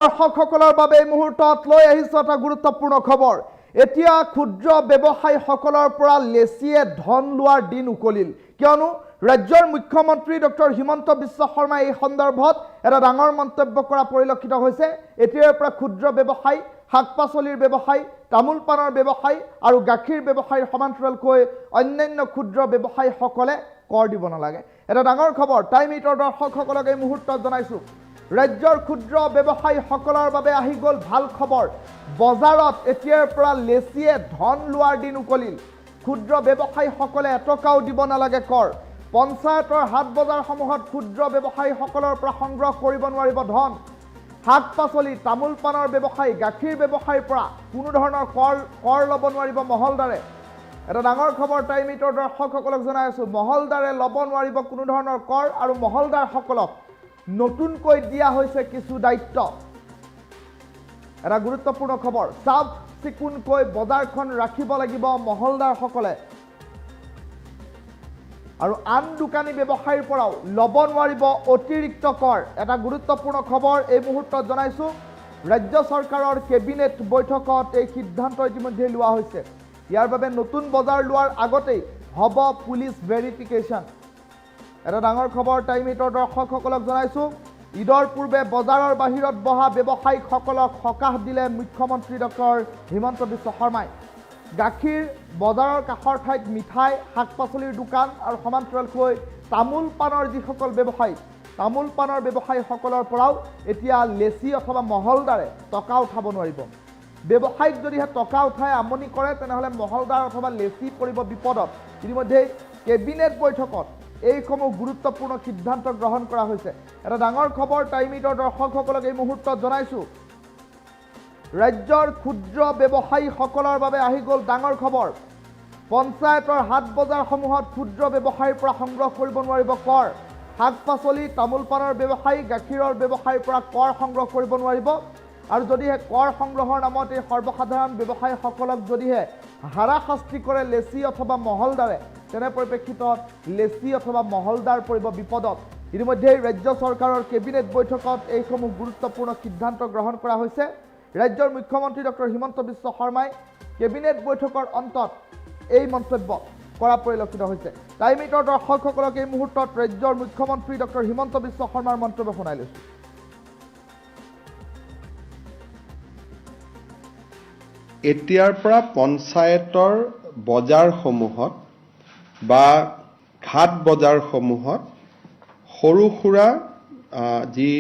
দৰ্শকসকলৰ বাবে এই মুহূৰ্তত লৈ আহিছো এটা গুৰুত্বপূৰ্ণ খবৰ। এতিয়া ক্ষুদ্ৰ ব্যৱসায়ীসকলৰ পৰা লেচিয়ে ধন লোৱাৰ দিন উকলিল, কিয়নো ৰাজ্যৰ মুখ্যমন্ত্ৰী ডক্টৰ হিমন্ত বিশ্ব শৰ্মাই এই সন্দৰ্ভত এটা ডাঙৰ মন্তব্য কৰা পৰিলক্ষিত হৈছে। এতিয়াৰ পৰা ক্ষুদ্ৰ ব্যৱসায়ী, শাক-পাচলিৰ ব্যৱসায়ী, তামোল পাণৰ ব্যৱসায়ী আৰু গাখীৰ ব্যৱসায়ীৰ সমান্তৰালকৈ অন্যান্য ক্ষুদ্ৰ ব্যৱসায়ীসকলে কৰ দিব নালাগে। এটা ডাঙৰ খবৰ টাইম ইটৰ দৰ্শকসকলক এই মুহূৰ্তত জনাইছো। ৰাজ্যৰ ক্ষুদ্ৰ ব্যৱসায়ীসকলৰ বাবে আহি গ'ল ভাল খবৰ। বজাৰত এতিয়াৰ পৰা লেচিয়ে ধন লোৱাৰ দিন উকলিল। ক্ষুদ্ৰ ব্যৱসায়ীসকলে এটকাও দিব নালাগে কৰ। পঞ্চায়তৰ হাট বজাৰসমূহত ক্ষুদ্ৰ ব্যৱসায়ীসকলৰ পৰা সংগ্ৰহ কৰিব নোৱাৰিব ধন। শাক পাচলি, তামোল পাণৰ ব্যৱসায়ী, গাখীৰ ব্যৱসায়ীৰ পৰা কোনো ধৰণৰ কৰ ল'ব নোৱাৰিব মহলদাৰে। এটা ডাঙৰ খবৰ টাইম ইটৰ দৰ্শকসকলক জনাই আছো। মহলদাৰে ল'ব নোৱাৰিব কোনো ধৰণৰ কৰ আৰু মহলদাৰসকলক নতুনকৈ দিয়া হৈছে কিছু দায়িত্ব। এটা গুৰুত্বপূৰ্ণ খবৰ, চাফ চিকুণকৈ বজাৰখন ৰাখিব লাগিব মহলদাৰসকলে আৰু আন দোকানী ব্যৱসায়ীৰ পৰাও ল'ব নোৱাৰিব অতিৰিক্ত কৰ। এটা গুৰুত্বপূৰ্ণ খবৰ এই মুহূৰ্তত জনাইছো। ৰাজ্য চৰকাৰৰ কেবিনেট বৈঠকত এই সিদ্ধান্ত ইতিমধ্যে লোৱা হৈছে। ইয়াৰ বাবে নতুন বজাৰ লোৱাৰ আগতেই হ'ব পুলিচ ভেৰিফিকেশ্যন। এটা ডাঙৰ খবৰ টাইম ইটৰ দৰ্শকসকলক জনাইছো। ঈদৰ পূৰ্বে বজাৰৰ বাহিৰত বহা ব্যৱসায়ীসকলক সকাহ দিলে মুখ্যমন্ত্ৰী ডক্টৰ হিমন্ত বিশ্ব শৰ্মাই। গাখীৰ বজাৰৰ কাষৰ ঠাইত মিঠাই, শাক পাচলিৰ দোকান আৰু সমান্তৰালকৈ তামোল পাণৰ যিসকল ব্যৱসায়ী, তামোল পাণৰ ব্যৱসায়ীসকলৰ পৰাও এতিয়া লেচি অথবা মহলদাৰে টকা উঠাব নোৱাৰিব। ব্যৱসায়ীক যদিহে টকা উঠাই আমনি কৰে তেনেহ'লে মহলদাৰ অথবা লেচি পৰিব বিপদত। ইতিমধ্যে কেবিনেট বৈঠকত এইসমূহ গুৰুত্বপূৰ্ণ সিদ্ধান্ত গ্ৰহণ কৰা হৈছে। এটা ডাঙৰ খবৰ টাইম ইটৰ দৰ্শকসকলক এই মুহূৰ্তত জনাইছো। ৰাজ্যৰ ক্ষুদ্ৰ ব্যৱসায়ীসকলৰ বাবে আহি গ'ল ডাঙৰ খবৰ। পঞ্চায়তৰ হাট বজাৰসমূহত ক্ষুদ্ৰ ব্যৱসায়ীৰ পৰা সংগ্ৰহ কৰিব নোৱাৰিব কৰ। শাক পাচলি, তামোল পাণৰ ব্যৱসায়ী, গাখীৰৰ ব্যৱসায়ীৰ পৰা কৰ সংগ্ৰহ কৰিব নোৱাৰিব। আৰু যদিহে কৰ সংগ্ৰহৰ নামত এই সৰ্বসাধাৰণ ব্যৱসায়ীসকলক যদিহে হাৰাশাস্তি কৰে লেচি অথবা মহলদাৰে, তেনে পৰিপ্ৰেক্ষিতত লেচি অথবা মহলদাৰ পৰিব বিপদত। ইতিমধ্যে ৰাজ্য চৰকাৰৰ কেবিনেট বৈঠকত এইসমূহ গুৰুত্বপূৰ্ণ সিদ্ধান্ত গ্ৰহণ কৰা হৈছে। ৰাজ্যৰ মুখ্যমন্ত্ৰী ডক্টৰ হিমন্ত বিশ্ব শৰ্মাই কেবিনেট বৈঠকৰ অন্তত এই মন্তব্য কৰা পৰিলক্ষিত হৈছে। টাইম ইটৰ দৰ্শকসকলক এই মুহূৰ্তত ৰাজ্যৰ মুখ্যমন্ত্ৰী ডক্টৰ হিমন্ত বিশ্ব শৰ্মাৰ মন্তব্য শুনাই লৈছো। এতিয়াৰ পৰা পঞ্চায়তৰ বজাৰসমূহত বা ঘাট বজাৰসমূহত সৰু সুৰা যি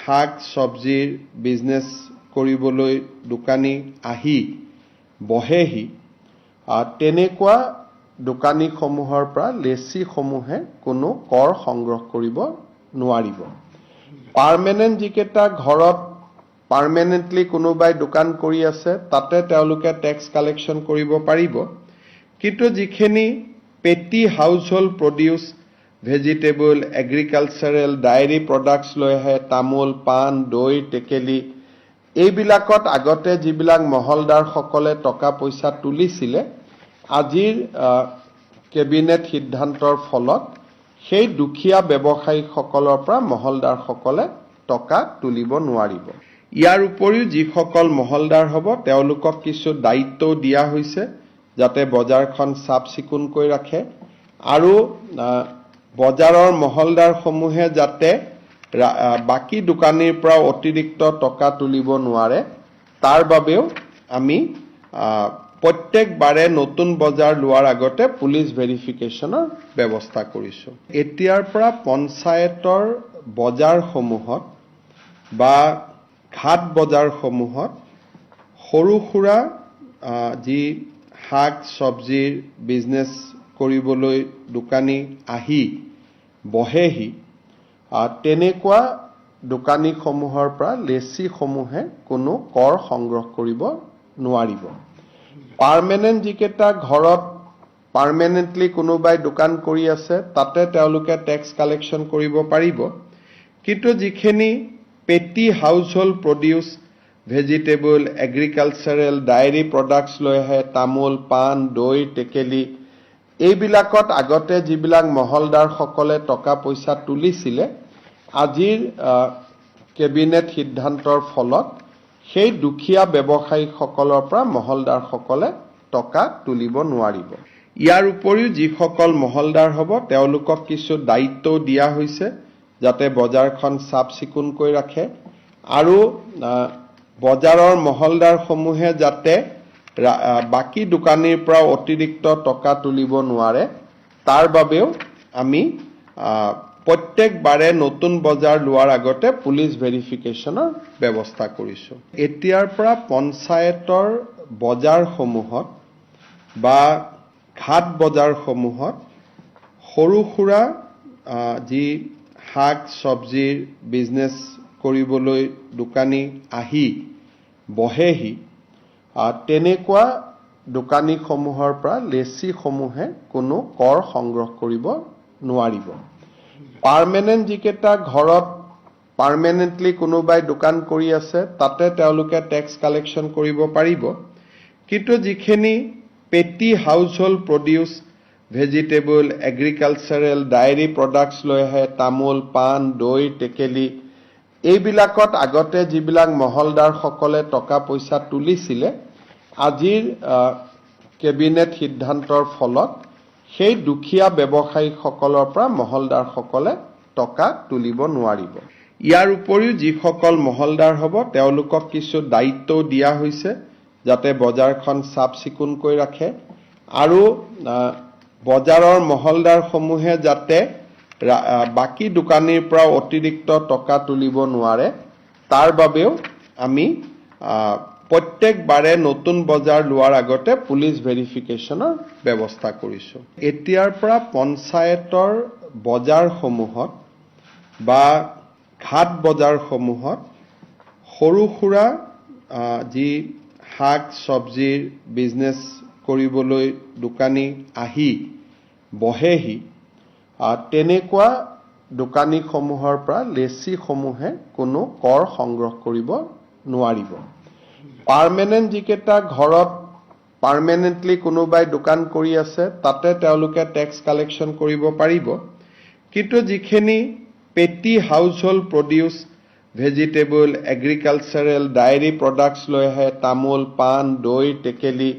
শাক চব্জিৰ বিজনেছ কৰিবলৈ দোকানী আহি বহেহি, তেনেকুৱা দোকানীসমূহৰ পৰা লেচিসমূহে কোনো কৰ সংগ্ৰহ কৰিব নোৱাৰিব। পাৰ্মানেণ্ট যিকেইটা ঘৰত পাৰ্মানেণ্টলি কোনোবাই দোকান কৰি আছে তাতে তেওঁলোকে টেক্স কালেকশ্যন কৰিব পাৰিব। কিন্তু যিখিনি পেটি house hold produce, vegetable, agricultural, diary products লৈ আহে, তামোল পাণ, দৈ, টেকেলি, এইবিলাকত আগতে যিবিলাক মহলদাৰসকলে টকা পইচা তুলিছিলে, আজিৰ কেবিনেট সিদ্ধান্তৰ ফলত সেই দুখীয়া ব্যৱসায়ীসকলৰ পৰা মহলদাৰসকলে টকা তুলিব নোৱাৰিব। ইয়াৰ উপৰিও যিসকল মহলদাৰ হ'ব তেওঁলোকক কিছু দায়িত্বও দিয়া হৈছে যাতে বজাৰখন চাফ চিকুণকৈ ৰাখে আৰু বজাৰৰ মহলদাৰসমূহে যাতে বাকী দোকানীৰ পৰা অতিৰিক্ত টকা তুলিব নোৱাৰে, তাৰ বাবেও আমি প্ৰত্যেকবাৰে নতুন বজাৰ লোৱাৰ আগতে পুলিচ ভেৰিফিকেশ্যনৰ ব্যৱস্থা কৰিছোঁ। এতিয়াৰ পৰা পঞ্চায়তৰ বজাৰসমূহত বা ঘাট বজাৰসমূহত সৰু সুৰা যি শাক চব্জিৰ বিজনেছ কৰিবলৈ দোকানী আহি বহেহি, তেনেকুৱা দোকানীসমূহৰ পৰা লেচিসমূহে কোনো কৰ সংগ্ৰহ কৰিব নোৱাৰিব। পাৰ্মানেণ্ট যিকেইটা ঘৰত পাৰ্মানেণ্টলি কোনোবাই দোকান কৰি আছে তাতে তেওঁলোকে টেক্স কালেকশ্যন কৰিব পাৰিব। কিন্তু যিখিনি পেটি house hold produce, vegetable, agricultural, diary products লৈ আহে, তামোল পাণ, দৈ, টেকেলি, এইবিলাকত আগতে যিবিলাক মহলদাৰসকলে টকা পইচা তুলিছিলে, আজিৰ কেবিনেট সিদ্ধান্তৰ ফলত সেই দুখীয়া ব্যৱসায়ীসকলৰ পৰা মহলদাৰসকলে টকা তুলিব নোৱাৰিব। ইয়াৰ উপৰিও যিসকল মহলদাৰ হ'ব তেওঁলোকক কিছু দায়িত্বও দিয়া হৈছে যাতে বজাৰখন চাফ চিকুণকৈ ৰাখে আৰু বজাৰৰ মহলদাৰসমূহে যাতে বাকী দোকানীৰ পৰা অতিৰিক্ত টকা তুলিব নোৱাৰে তাৰ বাবেও আমি প্ৰত্যেকবাৰে নতুন বজাৰ লোৱাৰ আগতে পুলিচ ভেৰিফিকেশ্যনৰ ব্যৱস্থা কৰিছোঁ। এতিয়াৰ পৰা পঞ্চায়তৰ বজাৰসমূহত বা ঘাট বজাৰসমূহত সৰু সুৰা যি শাক চব্জিৰ বিজনেছ কৰিবলৈ দোকানী আহি বহেহি তেনেকুৱা দোকানীসমূহৰ পৰা লেচিসমূহে কোনো কৰ সংগ্ৰহ কৰিব নোৱাৰিব। পাৰ্মানেণ্ট যিকেইটা ঘৰত পাৰ্মানেণ্টলি কোনোবাই দোকান কৰি আছে তাতে তেওঁলোকে টেক্স কালেকশ্যন কৰিব পাৰিব, কিন্তু যিখিনি পেটি house hold produce vegetable agricultural diary products লৈ আহে তামোল পাণ দৈ টেকেলি এইবিলাকত আগতে যিবিলাক মহলদাৰসকলে টকা পইচা তুলিছিলে আজিৰ কেবিনেট সিদ্ধান্তৰ ফলত সেই দুখীয়া ব্যৱসায়ীসকলৰ পৰা মহলদাৰসকলে টকা তুলিব নোৱাৰিব। ইয়াৰ উপৰিও যিসকল মহলদাৰ হ'ব তেওঁলোকক কিছু দায়িত্বও দিয়া হৈছে যাতে বজাৰখন চাফ চিকুণকৈ ৰাখে আৰু বজাৰৰ মহলদাৰসমূহে যাতে বাকী দোকানীৰ পৰা অতিৰিক্ত টকা তুলিব নোৱাৰে তাৰ বাবেও আমি প্ৰত্যেকবাৰে নতুন বজাৰ লোৱাৰ আগতে পুলিচ ভেৰিফিকেশ্যনৰ ব্যৱস্থা কৰিছোঁ। এতিয়াৰ পৰা পঞ্চায়তৰ বজাৰসমূহত বা ঘাট বজাৰসমূহত সৰু সুৰা যি শাক চব্জিৰ বিজনেছ কৰিবলৈ দোকানী আহি বহেহি তেনেকুৱা দোকানীসমূহৰ পৰা লেচিসমূহে কোনো কৰ সংগ্ৰহ কৰিব নোৱাৰিব। পাৰ্মানেণ্ট যিকেইটা ঘৰত পাৰ্মানেণ্টলি কোনোবাই দোকান কৰি আছে তাতে তেওঁলোকে টেক্স কালেকশ্যন কৰিব পাৰিব, কিন্তু যিখিনি পেটি house hold produce vegetable agricultural diary products লৈ আহে তামোল পাণ দৈ টেকেলি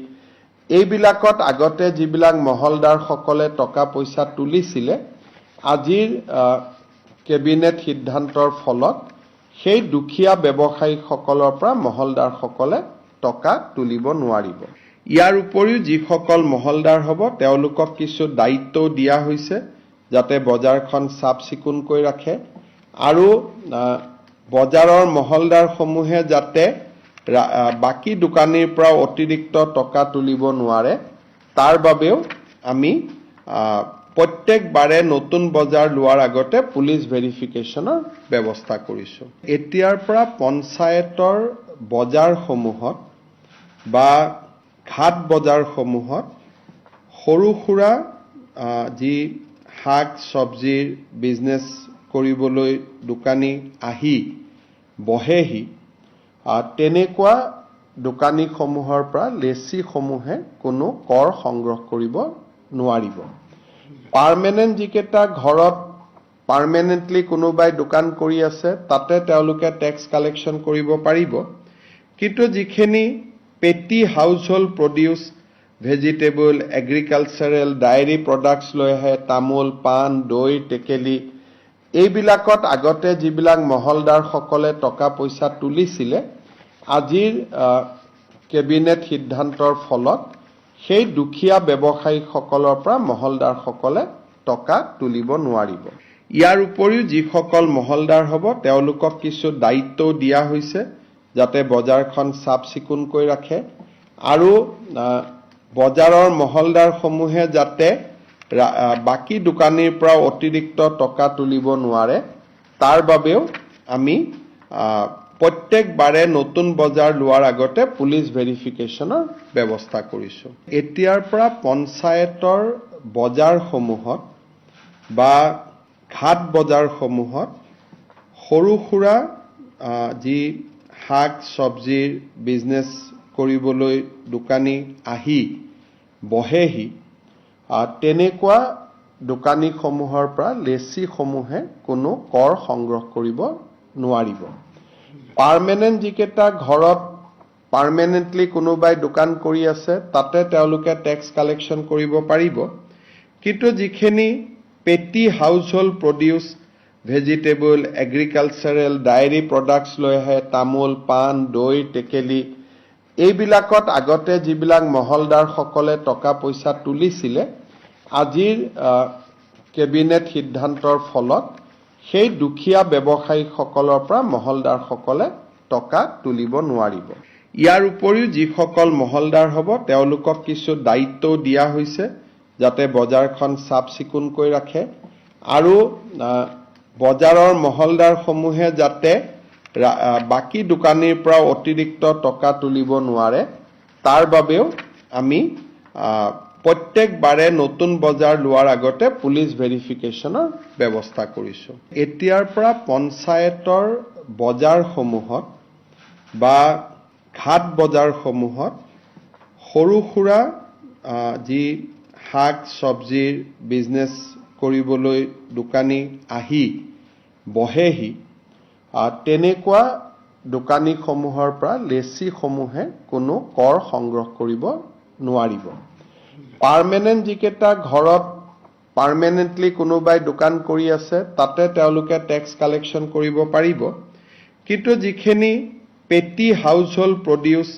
এইবিলাকত আগতে যিবিলাক মহলদাৰসকলে টকা পইচা তুলিছিলে আজিৰ কেবিনেট সিদ্ধান্তৰ ফলত সেই দুখীয়া ব্যৱসায়ীসকলৰ পৰা মহলদাৰসকলে টকা তুলিব নোৱাৰিব। ইয়াৰ উপৰিও যিসকল মহলদাৰ হ'ব তেওঁলোকক কিছু দায়িত্বও দিয়া হৈছে যাতে বজাৰখন চাফ চিকুণকৈ ৰাখে আৰু বজাৰৰ মহলদাৰসমূহে যাতে বাকী দোকানীৰ পৰা অতিৰিক্ত টকা তুলিব নোৱাৰে তাৰ বাবেও আমি প্ৰত্যেকবাৰে নতুন বজাৰ লোৱাৰ আগতে পুলিচ ভেৰিফিকেশ্যনৰ ব্যৱস্থা কৰিছোঁ। এতিয়াৰ পৰা পঞ্চায়তৰ বজাৰসমূহত বা ঘাট বজাৰসমূহত সৰু সুৰা যি শাক চব্জিৰ বিজনেছ কৰিবলৈ দোকানী আহি বহেহি তেনেকুৱা দোকানীসমূহৰ পৰা লেচিসমূহে কোনো কৰ সংগ্ৰহ কৰিব নোৱাৰিব। পাৰ্মানেণ্ট যিকেইটা ঘৰত পাৰ্মানেণ্টলি কোনোবাই দোকান কৰি আছে তাতে তেওঁলোকে টেক্স কালেকশ্যন কৰিব পাৰিব, কিন্তু যিখিনি পেটি house hold produce vegetable agricultural diary products লৈ আহে তামোল পাণ দৈ টেকেলি এইবিলাকত আগতে যিবিলাক মহলদাৰসকলে টকা পইচা তুলিছিলে আজিৰ কেবিনেট সিদ্ধান্তৰ ফলত সেই দুখীয়া ব্যৱসায়ীসকলৰ পৰা মহলদাৰসকলে টকা তুলিব নোৱাৰিব। ইয়াৰ উপৰিও যিসকল মহলদাৰ হ'ব তেওঁলোকক কিছু দায়িত্বও দিয়া হৈছে যাতে বজাৰখন চাফ চিকুণকৈ ৰাখে আৰু বজাৰৰ মহলদাৰসমূহে যাতে বাকী দোকানীৰ পৰা অতিৰিক্ত টকা তুলিব নোৱাৰে তাৰ বাবেও আমি প্ৰত্যেকবাৰে নতুন বজাৰ লোৱাৰ আগতে পুলিচ ভেৰিফিকেশ্যনৰ ব্যৱস্থা কৰিছোঁ। এতিয়াৰ পৰা পঞ্চায়তৰ বজাৰসমূহত বা ঘাট বজাৰসমূহত সৰু সুৰা যি শাক চব্জিৰ বিজনেছ কৰিবলৈ দোকানী আহি বহেহি তেনেকুৱা দোকানীসমূহৰ পৰা লেচিসমূহে কোনো কৰ সংগ্ৰহ কৰিব নোৱাৰিব। পাৰ্মানেণ্ট যিকেইটা ঘৰত পাৰ্মানেণ্টলি কোনোবাই দোকান কৰি আছে তাতে তেওঁলোকে টেক্স কালেকশ্যন কৰিব পাৰিব, কিন্তু যিখিনি পেটি house hold produce, vegetable, agricultural, diary products লৈ আহে, তামোল, পাণ, দৈ, টেকেলি, এইবিলাকত আগতে যিবিলাক মহলদাৰসকলে টকা পইচা তুলিছিলে, আজিৰ কেবিনেট সিদ্ধান্তৰ ফলত সেই দুখীয়া ব্যৱসায়ীসকলৰ পৰা মহলদাৰসকলে টকা তুলিব নোৱাৰিব। ইয়াৰ উপৰিও যিসকল মহলদাৰ হ'ব তেওঁলোকক কিছু দায়িত্বও দিয়া হৈছে যাতে বজাৰখন চাফ চিকুণকৈ ৰাখে আৰু বজাৰৰ মহলদাৰসমূহে যাতে বাকী দোকানীৰ পৰা অতিৰিক্ত টকা তুলিব নোৱাৰে তাৰ বাবেও আমি প্ৰত্যেকবাৰে নতুন বজাৰ লোৱাৰ আগতে পুলিচ ভেৰিফিকেশ্যনৰ ব্যৱস্থা কৰিছোঁ। এতিয়াৰ পৰা পঞ্চায়তৰ বজাৰসমূহত বা ঘাট বজাৰসমূহত সৰু সুৰা যি শাক চব্জিৰ বিজনেছ কৰিবলৈ দোকানী আহি বহেহি, তেনেকুৱা দোকানীসমূহৰ পৰা লেচিসমূহে কোনো কৰ সংগ্ৰহ কৰিব নোৱাৰিব। পাৰ্মানেণ্ট যিকেইটা ঘৰত পাৰ্মানেণ্টলি কোনোবাই দোকান কৰি আছে তাতে তেওঁলোকে টেক্স কালেকশ্যন কৰিব পাৰিব, কিন্তু যিখিনি পেটি house hold produce,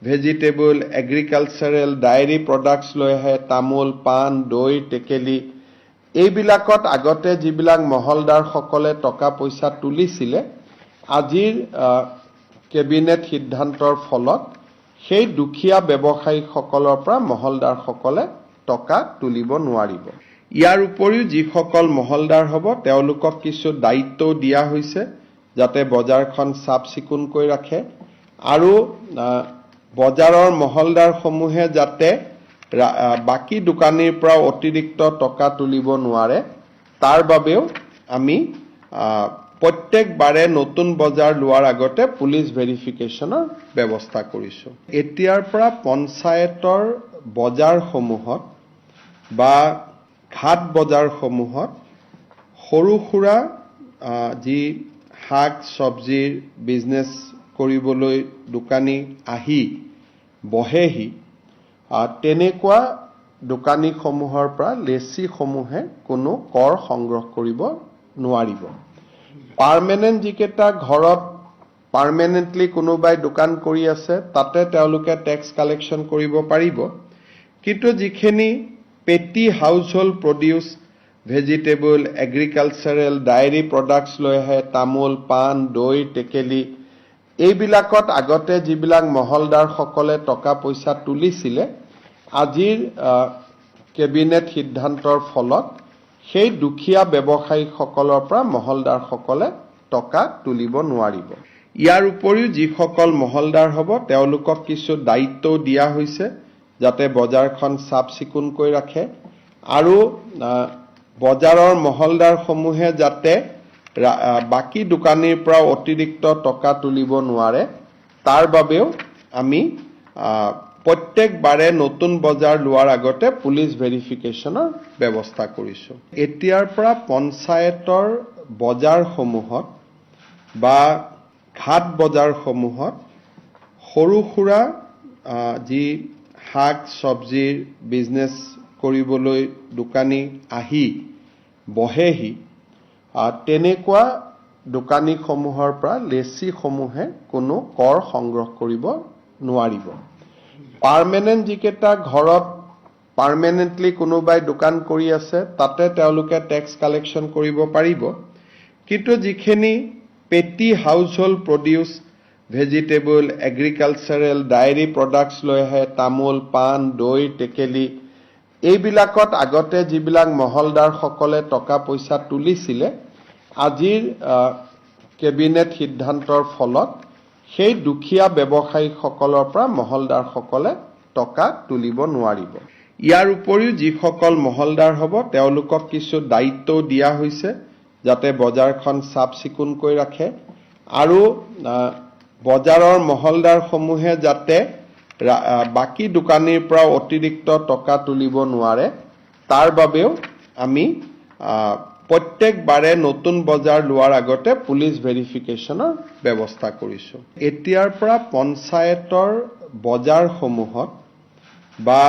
vegetable, agricultural, diary products লৈ আহে, তামোল, পাণ, দৈ, টেকেলি, এইবিলাকত আগতে যিবিলাক মহলদাৰসকলে টকা পইচা তুলিছিলে, আজিৰ কেবিনেট সিদ্ধান্তৰ ফলত সেই দুখীয়া ব্যৱসায়ীসকলৰ পৰা মহলদাৰসকলে টকা তুলিব নোৱাৰিব। ইয়াৰ উপৰিও যিসকল মহলদাৰ হ'ব তেওঁলোকক কিছু দায়িত্বও দিয়া হৈছে যাতে বজাৰখন চাফ চিকুণকৈ ৰাখে আৰু বজাৰৰ মহলদাৰসমূহে যাতে বাকী দোকানীৰ পৰা অতিৰিক্ত টকা তুলিব নোৱাৰে তাৰ বাবেও আমি প্ৰত্যেকবাৰে নতুন বজাৰ লোৱাৰ আগতে পুলিচ ভেৰিফিকেশ্যনৰ ব্যৱস্থা কৰিছোঁ। এতিয়াৰ পৰা পঞ্চায়তৰ বজাৰসমূহত বা ঘাট বজাৰসমূহত সৰু সুৰা যি শাক চব্জিৰ বিজনেছ কৰিবলৈ দোকানী আহি বহেহি, তেনেকুৱা দোকানীসমূহৰ পৰা লেচিসমূহে কোনো কৰ সংগ্ৰহ কৰিব নোৱাৰিব। পাৰ্মানেণ্ট যিকেইটা ঘৰত পাৰ্মানেণ্টলি কোনোবাই দোকান কৰি আছে তাতে তেওঁলোকে টেক্স কালেকশ্যন কৰিব পাৰিব, কিন্তু যিখিনি পেটি house hold produce, vegetable, agricultural, diary products লৈ আহে, তামোল, পাণ, দৈ, টেকেলি, এইবিলাকত আগতে যিবিলাক মহলদাৰসকলে টকা পইচা তুলিছিলে, আজিৰ কেবিনেট সিদ্ধান্তৰ ফলত সেই দুখীয়া ব্যৱসায়ীসকলৰ পৰা মহলদাৰসকলে টকা তুলিব নোৱাৰিব। ইয়াৰ উপৰিও যিসকল মহলদাৰ হ'ব তেওঁলোকক কিছু দায়িত্বও দিয়া হৈছে যাতে বজাৰখন চাফ চিকুণকৈ ৰাখে আৰু বজাৰৰ মহলদাৰসমূহে যাতে বাকী দোকানীৰ পৰা অতিৰিক্ত টকা তুলিব নোৱাৰে তাৰ বাবেও আমি প্ৰত্যেকবাৰে নতুন বজাৰ লোৱাৰ আগতে পুলিচ ভেৰিফিকেশ্যনৰ ব্যৱস্থা কৰিছোঁ। এতিয়াৰ পৰা পঞ্চায়তৰ বজাৰসমূহত বা ঘাট বজাৰসমূহত সৰু সুৰা যি শাক চব্জিৰ বিজনেছ কৰিবলৈ দোকানী আহি বহেহি, তেনেকুৱা দোকানীসমূহৰ পৰা লেচিসমূহে কোনো কৰ সংগ্ৰহ কৰিব নোৱাৰিব। পাৰ্মানেণ্ট যিকেইটা ঘৰত পাৰ্মানেণ্টলি কোনোবাই দোকান কৰি আছে তাতে তেওঁলোকে টেক্স কালেকশ্যন কৰিব পাৰিব, কিন্তু যিখিনি পেটি house hold produce, vegetable, agricultural, diary products লৈ আহে, তামোল, পাণ, দৈ, টেকেলি, এইবিলাকত আগতে যিবিলাক মহলদাৰসকলে টকা পইচা তুলিছিলে, আজিৰ কেবিনেট সিদ্ধান্তৰ ফলত সেই দুখীয়া ব্যৱসায়ীসকলৰ পৰা মহলদাৰসকলে টকা তুলিব নোৱাৰিব। ইয়াৰ উপৰিও যিসকল মহলদাৰ হ'ব তেওঁলোকক কিছু দায়িত্বও দিয়া হৈছে যাতে বজাৰখন চাফ চিকুণকৈ ৰাখে আৰু বজাৰৰ মহলদাৰসমূহে যাতে বাকী দোকানীৰ পৰা অতিৰিক্ত টকা তুলিব নোৱাৰে তাৰ বাবেও আমি প্ৰত্যেকবাৰে নতুন বজাৰ লোৱাৰ আগতে পুলিচ ভেৰিফিকেশ্যনৰ ব্যৱস্থা কৰিছো। এতিয়াৰ পৰা পঞ্চায়তৰ বজাৰসমূহত বা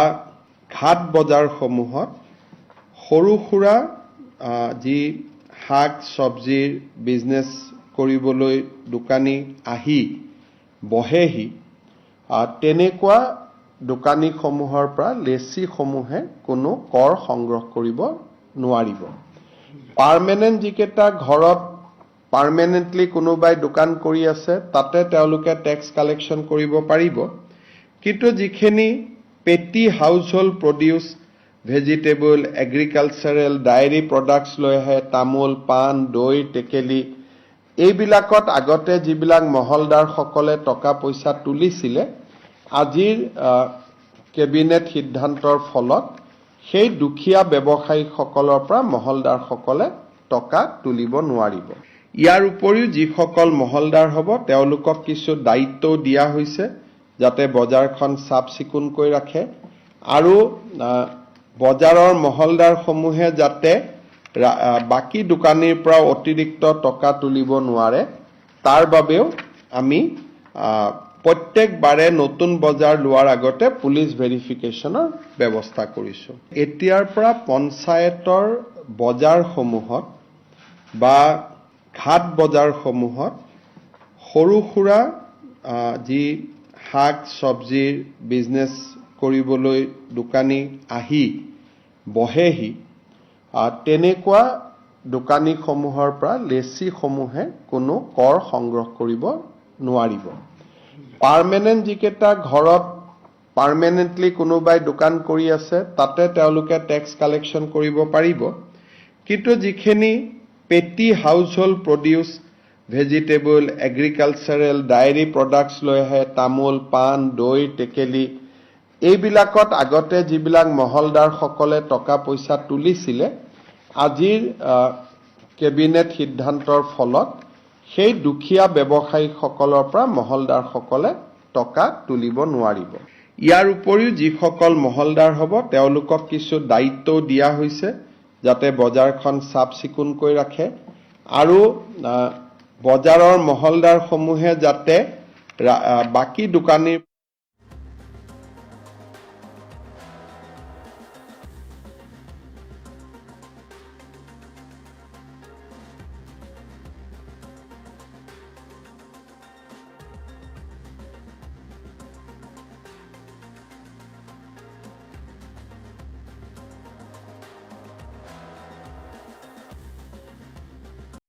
ঘাট বজাৰসমূহত সৰু সুৰা যি শাক চব্জিৰ বিজনেছ কৰিবলৈ দোকানী আহি বহেহি, তেনেকুৱা দোকানীসমূহৰ পৰা লেচিসমূহে কোনো কৰ সংগ্ৰহ কৰিব নোৱাৰিব। পাৰ্মানেণ্ট যিকেইটা ঘৰত পাৰ্মানেণ্টলি কোনোবাই দোকান কৰি আছে তাতে তেওঁলোকে টেক্স কালেকশ্যন কৰিব পাৰিব, কিন্তু যিখিনি পেটি house hold produce, vegetable, agricultural, diary products লৈ আহে, তামোল, পাণ, দৈ, টেকেলি, এইবিলাকত আগতে যিবিলাক মহলদাৰসকলে টকা পইচা তুলিছিলে, আজিৰ কেবিনেট সিদ্ধান্তৰ ফলত সেই দুখীয়া ব্যৱসায়ীসকলৰ পৰা মহলদাৰসকলে টকা তুলিব নোৱাৰিব। ইয়াৰ উপৰিও যিসকল মহলদাৰ হ'ব তেওঁলোকক কিছু দায়িত্বও দিয়া হৈছে, যাতে বজাৰখন চাফ চিকুণকৈ ৰাখে আৰু বজাৰৰ মহলদাৰসমূহে যাতে বাকী দোকানীৰ পৰা অতিৰিক্ত টকা তুলিব নোৱাৰে, তাৰ বাবেও আমি প্ৰত্যেকবাৰে নতুন বজাৰ লোৱাৰ আগতে পুলিচ ভেৰিফিকেশ্যনৰ ব্যৱস্থা কৰিছো। এতিয়াৰ পৰা পঞ্চায়তৰ বজাৰসমূহত বা ঘাট বজাৰসমূহত সৰু সুৰা যি শাক চব্জিৰ বিজনেছ কৰিবলৈ দোকানী আহি বহেহি, তেনেকুৱা দোকানীসমূহৰ পৰা লেচিসমূহে কোনো কৰ সংগ্ৰহ কৰিব নোৱাৰিব। পাৰ্মানেণ্ট যিকেইটা ঘৰত পাৰ্মানেণ্টলি কোনোবাই দোকান কৰি আছে তাতে তেওঁলোকে টেক্স কালেকশ্যন কৰিব পাৰিব, কিন্তু যিখিনি পেটি house hold produce, vegetable, agricultural, diary products লৈ আহে, তামোল, পাণ, দৈ, টেকেলি, এইবিলাকত আগতে যিবিলাক মহলদাৰসকলে টকা পইচা তুলিছিলে, আজিৰ কেবিনেট সিদ্ধান্তৰ ফলত সেই দুখীয়া ব্যৱসায়ীসকলৰ পৰা মহলদাৰসকলে টকা তুলিব নোৱাৰিব। ইয়াৰ উপৰিও যিসকল মহলদাৰ হ'ব তেওঁলোকক কিছু দায়িত্বও দিয়া হৈছে, যাতে বজাৰখন চাফ চিকুণকৈ ৰাখে আৰু বজাৰৰ মহলদাৰসমূহে যাতে বাকী দোকানীৰ